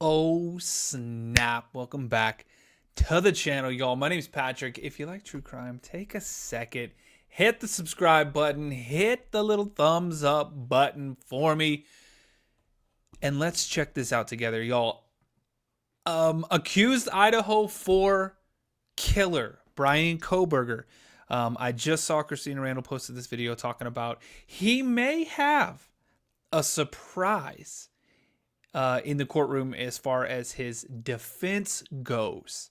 Oh snap, welcome back to the channel, y'all. My name's Patrick. If you like true crime, take a second, hit the subscribe button, hit the little thumbs up button for me, and let's check this out together, y'all. Accused Idaho 4 killer Bryan Kohberger. I just saw Christina Randall posted this video talking about he may have a surprise in the courtroom as far as his defense goes.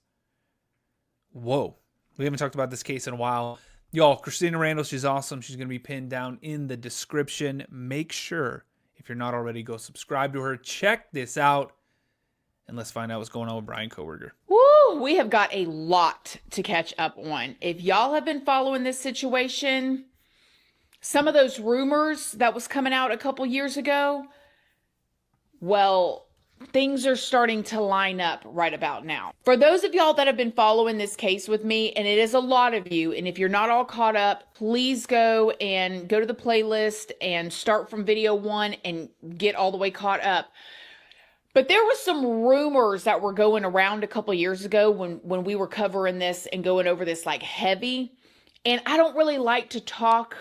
Whoa. We haven't talked about this case in a while. Y'all, Christina Randall, she's awesome. She's going to be pinned down in the description. Make sure, if you're not already, go subscribe to her. Check this out. And let's find out what's going on with Bryan Kohberger. Woo, we have got a lot to catch up on. If y'all have been following this situation, some of those rumors that was coming out a couple years ago, well, things are starting to line up right about now. For those of y'all that have been following this case with me, and it is a lot of you, and if you're not all caught up, please go to the playlist and start from video 1 and get all the way caught up. But there was some rumors that were going around a couple years ago when we were covering this and going over this like heavy. And I don't really like to talk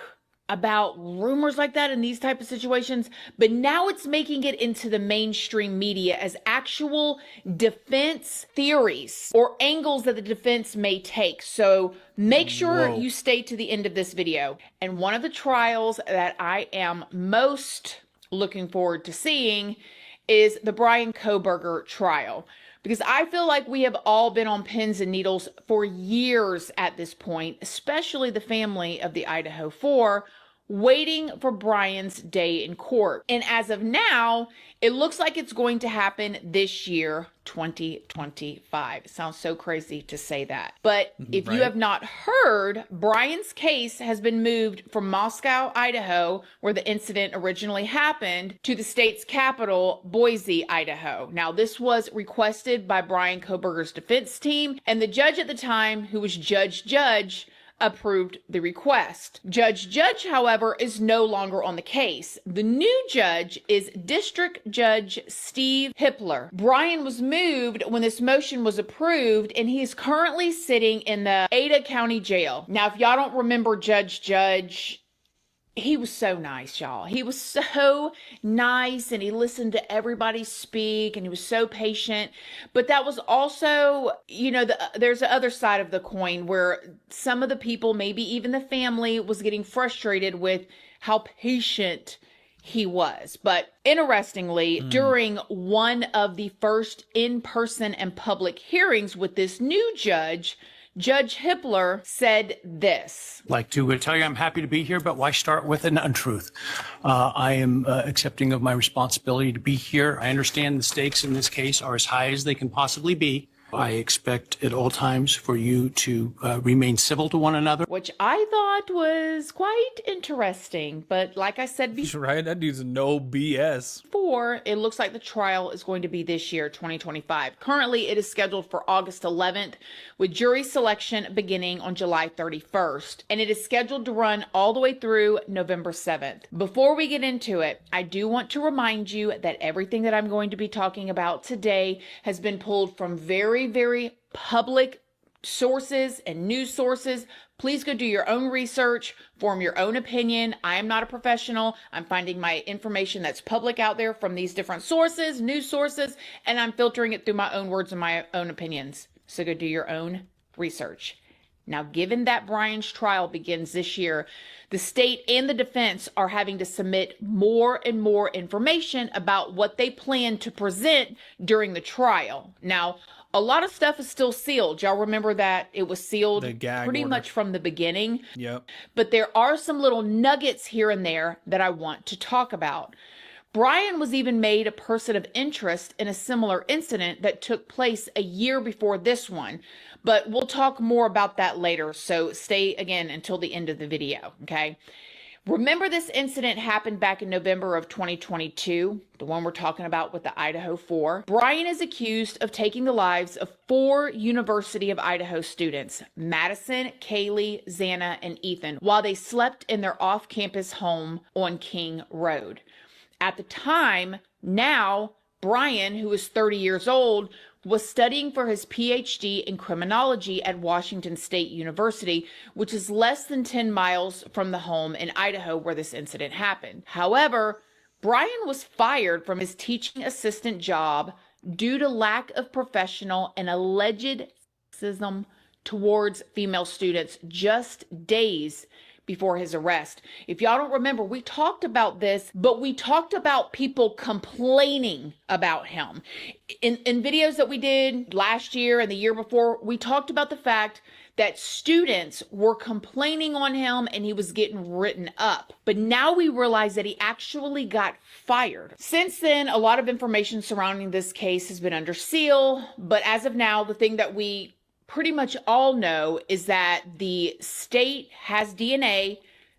about rumors like that in these type of situations, but now it's making it into the mainstream media as actual defense theories or angles that the defense may take. So make sure you stay to the end of this video. And one of the trials that I am most looking forward to seeing is the Bryan Kohberger trial, because I feel like we have all been on pins and needles for years at this point, especially the family of the Idaho 4, waiting for Bryan's day in court. And as of now, it looks like it's going to happen this year, 2025. It sounds so crazy to say that. But if you have not heard, Bryan's case has been moved from Moscow, Idaho, where the incident originally happened, to the state's capital, Boise, Idaho. Now, this was requested by Bryan Kohberger's defense team, and the judge at the time, who was Judge Judge, approved the request. Judge Judge, however, is no longer on the case. The new judge is District Judge Steve Hippler. Bryan was moved when this motion was approved, and he is currently sitting in the Ada County Jail. Now, if y'all don't remember Judge Judge, he was so nice, y'all. He was so nice, and he listened to everybody speak, and he was so patient. But that was also, you know, there's the other side of the coin where some of the people, maybe even the family, was getting frustrated with how patient he was. But interestingly, during one of the first in-person and public hearings with this new judge, Judge Hippler said this. I'd like to tell you I'm happy to be here, but why start with an untruth? I am accepting of my responsibility to be here. I understand the stakes in this case are as high as they can possibly be. I expect at all times for you to remain civil to one another. Which I thought was quite interesting. But like I said before, Right? That dude's no BS. it looks like the trial is going to be this year, 2025. Currently, it is scheduled for August 11th, with jury selection beginning on July 31st. And it is scheduled to run all the way through November 7th. Before we get into it, I do want to remind you that everything that I'm going to be talking about today has been pulled from very public sources and news sources. Please go do your own research, form your own opinion. I am not a professional. I'm finding my information that's public out there from these different sources, news sources, and I'm filtering it through my own words and my own opinions. So go do your own research. Now, given that Bryan's trial begins this year, the state and the defense are having to submit more and more information about what they plan to present during the trial. Now, a lot of stuff is still sealed. Y'all remember that it was sealed pretty much from the beginning. Yep. But there are some little nuggets here and there that I want to talk about. Bryan was even made a person of interest in a similar incident that took place a year before this one. But we'll talk more about that later. So stay again until the end of the video, okay? Remember, this incident happened back in November of 2022, the one we're talking about with the Idaho 4. Bryan is accused of taking the lives of 4 University of Idaho students, Madison, Kaylee, Xana, and Ethan, while they slept in their off-campus home on King Road. At the time, now Bryan, who was 30 years old, was studying for his PhD in criminology at Washington State University, which is less than 10 miles from the home in Idaho where this incident happened. However, Bryan was fired from his teaching assistant job due to lack of professional and alleged sexism towards female students just days before his arrest. If y'all don't remember, we talked about this, but we talked about people complaining about him. In videos that we did last year and the year before, we talked about the fact that students were complaining on him and he was getting written up. But now we realize that he actually got fired. Since then, a lot of information surrounding this case has been under seal, but as of now, the thing that we pretty much all know is that the state has DNA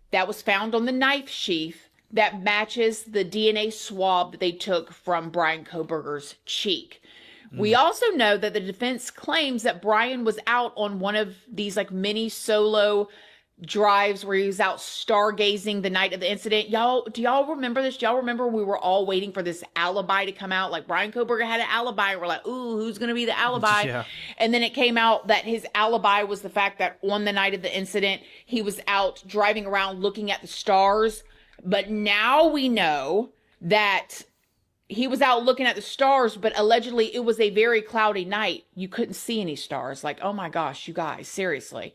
that was found on the knife sheath that matches the DNA swab that they took from Bryan Kohberger's cheek. We also know that the defense claims that Bryan was out on one of these like mini solo drives where he was out stargazing the night of the incident. Do y'all remember this? Do y'all remember we were all waiting for this alibi to come out? Like Bryan Kohberger had an alibi and we're like, ooh, who's going to be the alibi? Yeah. And then it came out that his alibi was the fact that on the night of the incident, he was out driving around looking at the stars. But now we know that he was out looking at the stars, but allegedly it was a very cloudy night. You couldn't see any stars. Like, oh my gosh, you guys, seriously.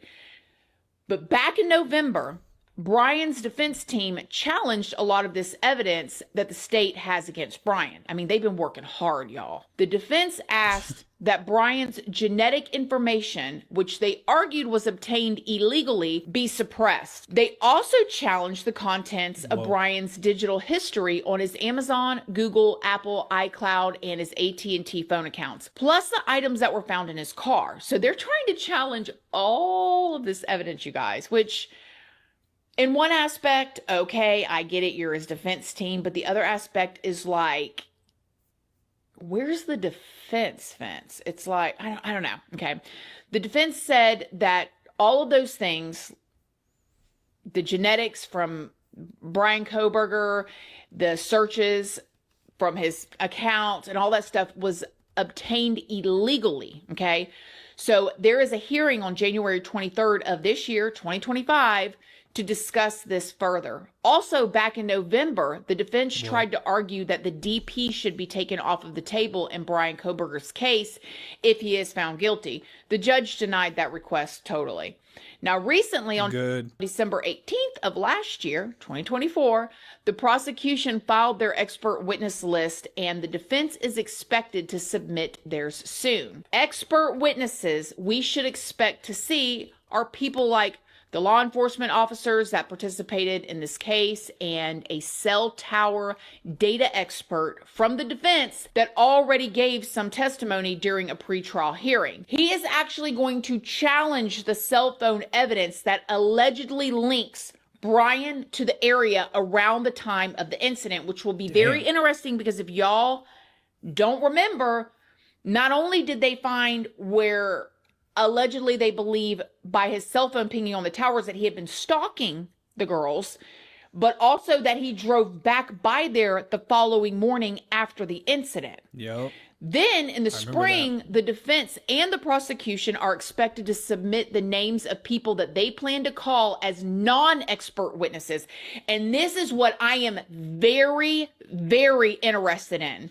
But back in November, Bryan's defense team challenged a lot of this evidence that the state has against Bryan. I mean, they've been working hard, y'all. The defense asked that Bryan's genetic information, which they argued was obtained illegally, be suppressed. They also challenged the contents of Bryan's digital history on his Amazon, Google, Apple, iCloud, and his AT&T phone accounts, plus the items that were found in his car. So they're trying to challenge all of this evidence, you guys, which in one aspect, okay, I get it, you're his defense team, but the other aspect is like, where's the defense fence? It's like, I don't know. Okay. The defense said that all of those things, the genetics from Bryan Kohberger, the searches from his account and all that stuff was obtained illegally. Okay. So there is a hearing on January 23rd of this year, 2025, to discuss this further. Also, back in November, the defense tried to argue that the DP should be taken off of the table in Bryan Kohberger's case if he is found guilty. The judge denied that request totally. Now, recently on December 18th of last year, 2024, the prosecution filed their expert witness list and the defense is expected to submit theirs soon. Expert witnesses we should expect to see are people like the law enforcement officers that participated in this case and a cell tower data expert from the defense that already gave some testimony during a pretrial hearing. He is actually going to challenge the cell phone evidence that allegedly links Bryan to the area around the time of the incident, which will be very interesting because if y'all don't remember, not only did they find where allegedly they believe by his cell phone pinging on the towers that he had been stalking the girls, but also that he drove back by there the following morning after the incident. Yep. Then in the spring, the defense and the prosecution are expected to submit the names of people that they plan to call as non-expert witnesses. And this is what I am very, very interested in.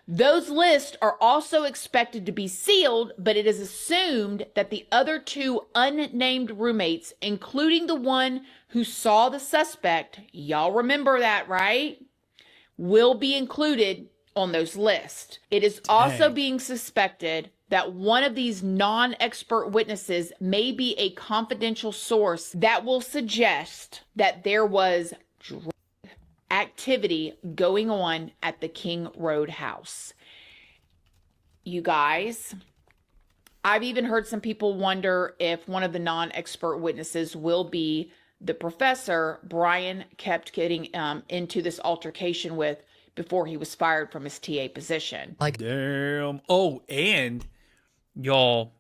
Those lists are also expected to be sealed, but it is assumed that the other two unnamed roommates, including the one who saw the suspect, y'all remember that, right? Will be included on those lists. It is also being suspected that one of these non-expert witnesses may be a confidential source that will suggest that there was activity going on at the King Road house. You guys, I've even heard some people wonder if one of the non-expert witnesses will be the professor Bryan kept getting into this altercation with before he was fired from his TA position. Like, damn. Oh, and y'all,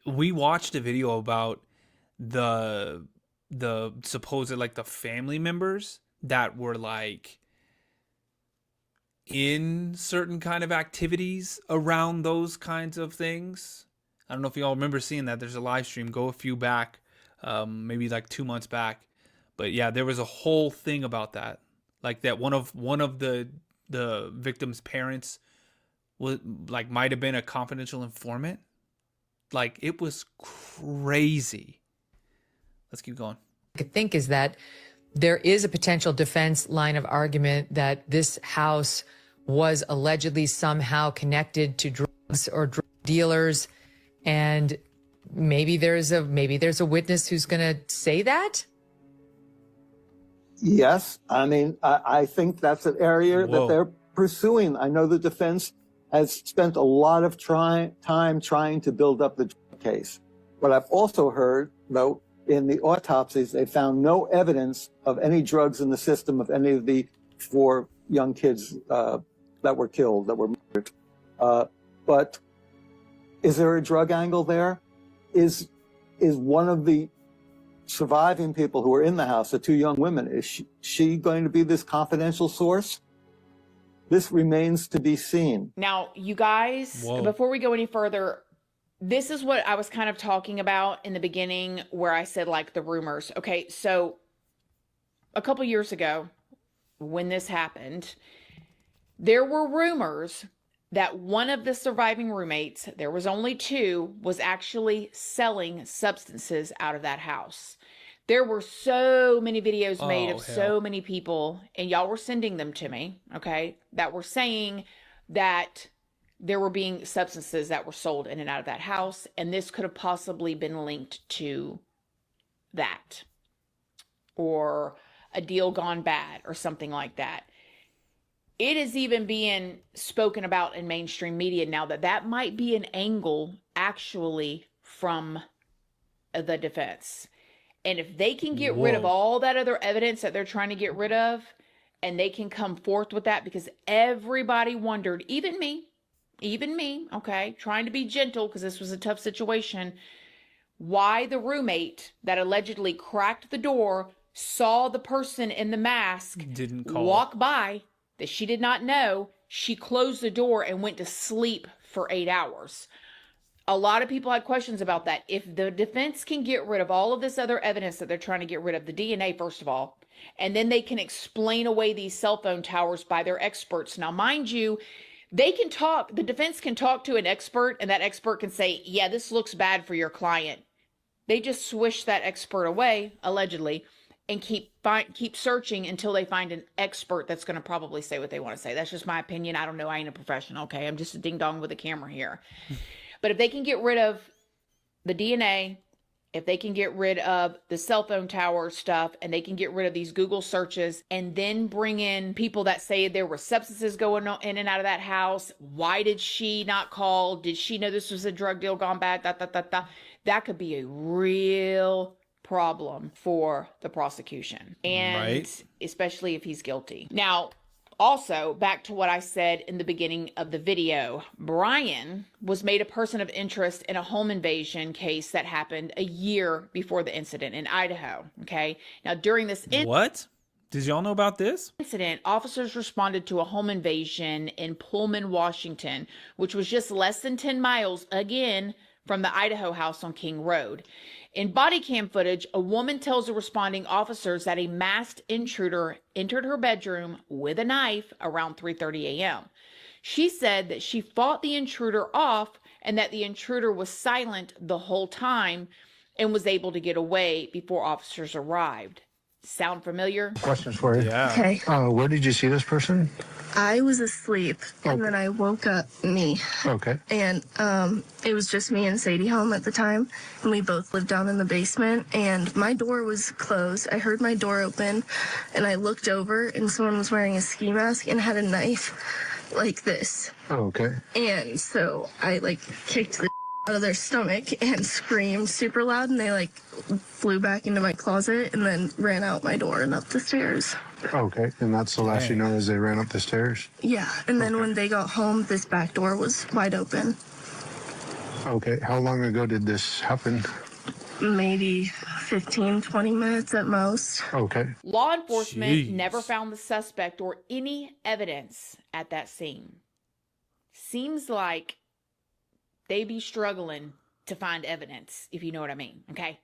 we watched a video about the supposed like the family members that were like in certain kind of activities around those kinds of things. I don't know if you all remember seeing that. There's a live stream. Go a few back, maybe like 2 months back. But yeah, there was a whole thing about that. Like that one of the victim's parents was like might have been a confidential informant. Like it was crazy. Let's keep going. I think is that there is a potential defense line of argument that this house was allegedly somehow connected to drugs or drug dealers, and maybe there's a witness who's going to say that. Yes, I mean, I think that's an area that they're pursuing. I know the defense has spent a lot of time trying to build up the case. But I've also heard, though, in the autopsies, they found no evidence of any drugs in the system of any of the 4 young kids that were killed, that were murdered. But is there a drug angle there? Is one of the surviving people who were in the house, the 2 young women, is she going to be this confidential source? This remains to be seen. Now, you guys, before we go any further, this is what I was kind of talking about in the beginning where I said like the rumors. Okay, so a couple years ago when this happened, there were rumors that one of the surviving roommates, there was only 2, was actually selling substances out of that house. There were so many videos made of so many people, and y'all were sending them to me, okay, that were saying that there were being substances that were sold in and out of that house, and this could have possibly been linked to that, or a deal gone bad, or something like that. It is even being spoken about in mainstream media now that that might be an angle actually from the defense. And if they can get rid of all that other evidence that they're trying to get rid of, and they can come forth with that, because everybody wondered, even me, okay, trying to be gentle because this was a tough situation, why the roommate that allegedly cracked the door saw the person in the mask didn't call, walk by that she did not know. She closed the door and went to sleep for 8 hours. A lot of people had questions about that. If the defense can get rid of all of this other evidence that they're trying to get rid of, the DNA, first of all, and then they can explain away these cell phone towers by their experts. Now, mind you, they can talk, the defense can talk to an expert, and that expert can say, yeah, this looks bad for your client. They just swish that expert away, allegedly, and keep searching until they find an expert that's going to probably say what they want to say. That's just my opinion. I don't know. I ain't a professional, okay? I'm just a ding-dong with a camera here. But if they can get rid of the DNA, if they can get rid of the cell phone tower stuff, and they can get rid of these Google searches, and then bring in people that say there were substances going on in and out of that house, why did she not call? Did she know this was a drug deal gone bad? That could be a real problem for the prosecution, and especially if he's guilty. Now, also, back to what I said in the beginning of the video, Bryan was made a person of interest in a home invasion case that happened a year before the incident in Idaho, okay? Now, during this What? Did y'all know about this? incident, officers responded to a home invasion in Pullman, Washington, which was just less than 10 miles, again, from the Idaho house on King Road. In body cam footage, a woman tells the responding officers that a masked intruder entered her bedroom with a knife around 3:30 a.m. She said that she fought the intruder off and that the intruder was silent the whole time and was able to get away before officers arrived. Sound familiar? Questions for you. Yeah. Okay. Where did you see this person? I was asleep and then I woke up Okay. and it was just me and Sadie home at the time, and we both lived down in the basement, and my door was closed. I heard my door open and I looked over and someone was wearing a ski mask and had a knife like this. Okay. And so I kicked the out of their stomach and screamed super loud, and they flew back into my closet and then ran out my door and up the stairs. Okay. And that's the last you know as they ran up the stairs? Yeah, and then when they got home, this back door was wide open. Okay. How long ago did this happen? Maybe 15, 20 minutes at most. Okay. Law enforcement Jeez. never found the suspect or any evidence at that scene. Seems like they be struggling to find evidence, if you know what I mean, okay?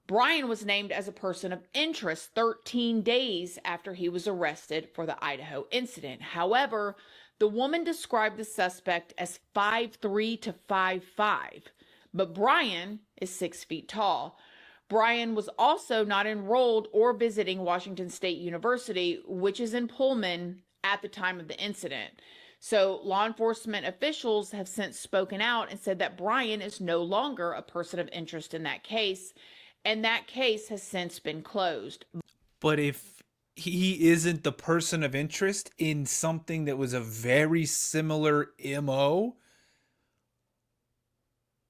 Bryan was named as a person of interest 13 days after he was arrested for the Idaho incident. However, the woman described the suspect as 5'3" to 5'5", but Bryan is 6 feet tall. Bryan was also not enrolled or visiting Washington State University, which is in Pullman, at the time of the incident. So law enforcement officials have since spoken out and said that Bryan is no longer a person of interest in that case, and that case has since been closed. But if he isn't the person of interest in something that was a very similar MO,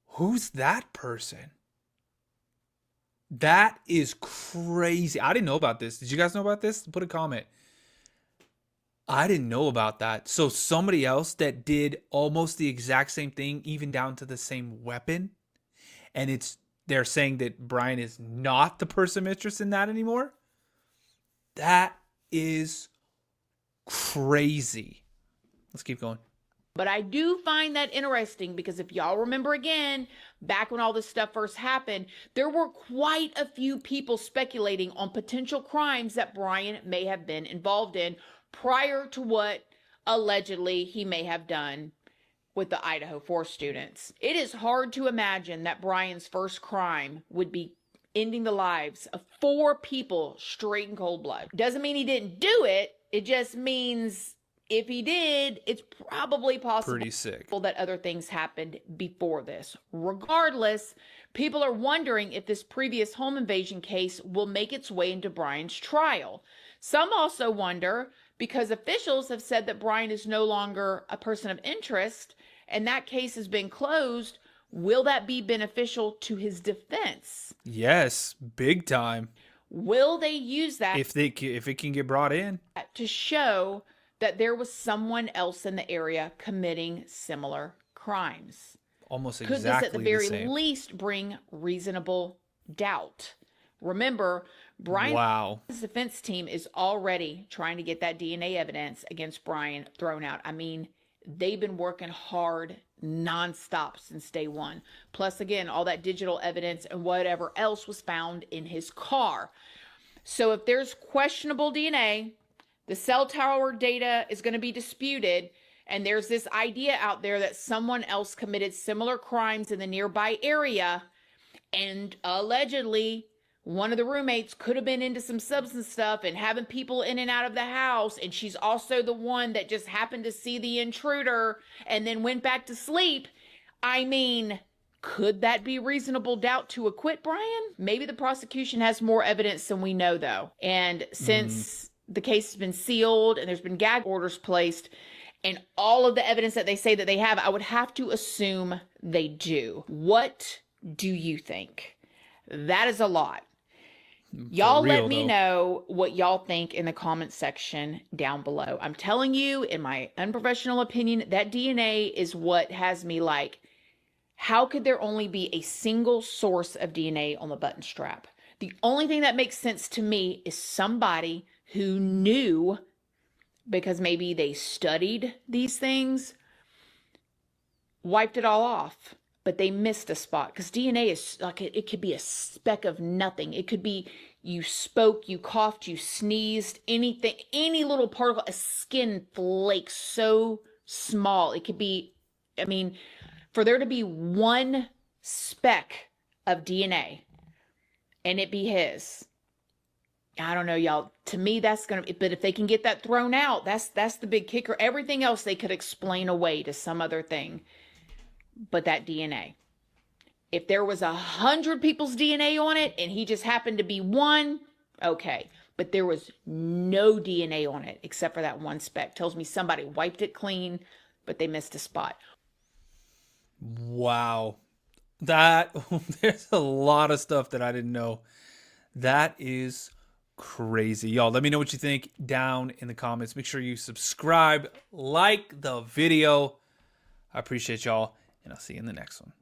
who's that person? That is crazy. I didn't know about this. Did you guys know about this? Put a comment. I didn't know about that. So somebody else that did almost the exact same thing, even down to the same weapon, and they're saying that Bryan is not the person of interest in that anymore? That is crazy. Let's keep going. But I do find that interesting because if y'all remember again, back when all this stuff first happened, there were quite a few people speculating on potential crimes that Bryan may have been involved in prior to what allegedly he may have done with the Idaho 4 students. It is hard to imagine that Bryan's first crime would be ending the lives of 4 people straight in cold blood. Doesn't mean he didn't do it. It just means if he did, it's probably possible Pretty sick. that other things happened before this. Regardless, people are wondering if this previous home invasion case will make its way into Bryan's trial. Some also wonder, because officials have said that Bryan is no longer a person of interest and that case has been closed, will that be beneficial to his defense? Yes, big time. Will they use that If it can get brought in. to show that there was someone else in the area committing similar crimes? Almost Could exactly this at the very same. least bring reasonable doubt? Remember, Bryan's Wow. defense team is already trying to get that DNA evidence against Bryan thrown out. I mean, they've been working hard nonstop since day one. Plus, again, all that digital evidence and whatever else was found in his car. So if there's questionable DNA, the cell tower data is going to be disputed, and there's this idea out there that someone else committed similar crimes in the nearby area, and allegedly one of the roommates could have been into some substance stuff and having people in and out of the house, and she's also the one that just happened to see the intruder and then went back to sleep. I mean, could that be reasonable doubt to acquit Bryan? Maybe the prosecution has more evidence than we know, though. And since the case has been sealed and there's been gag orders placed and all of the evidence that they say that they have, I would have to assume they do. What do you think? That is a lot. Y'all real, let me though. know what y'all think in the comment section down below. I'm telling you, in my unprofessional opinion, that DNA is what has me like, how could there only be a single source of DNA on the button strap? The only thing that makes sense to me is somebody who knew, because maybe they studied these things, wiped it all off. But they missed a spot, because DNA is like, it could be a speck of nothing. It could be you spoke, you coughed, you sneezed, anything, any little particle, a skin flake so small. It could be, I mean, for there to be one speck of DNA and it be his, I don't know, y'all. To me, that's going to, but if they can get that thrown out, that's the big kicker. Everything else they could explain away to some other thing. But that DNA, if there was 100 people's DNA on it and he just happened to be one, okay. But there was no DNA on it except for that one speck. Tells me somebody wiped it clean, but they missed a spot. Wow. That there's a lot of stuff that I didn't know. That is crazy. Y'all, let me know what you think down in the comments. Make sure you subscribe, like the video. I appreciate y'all, and I'll see you in the next one.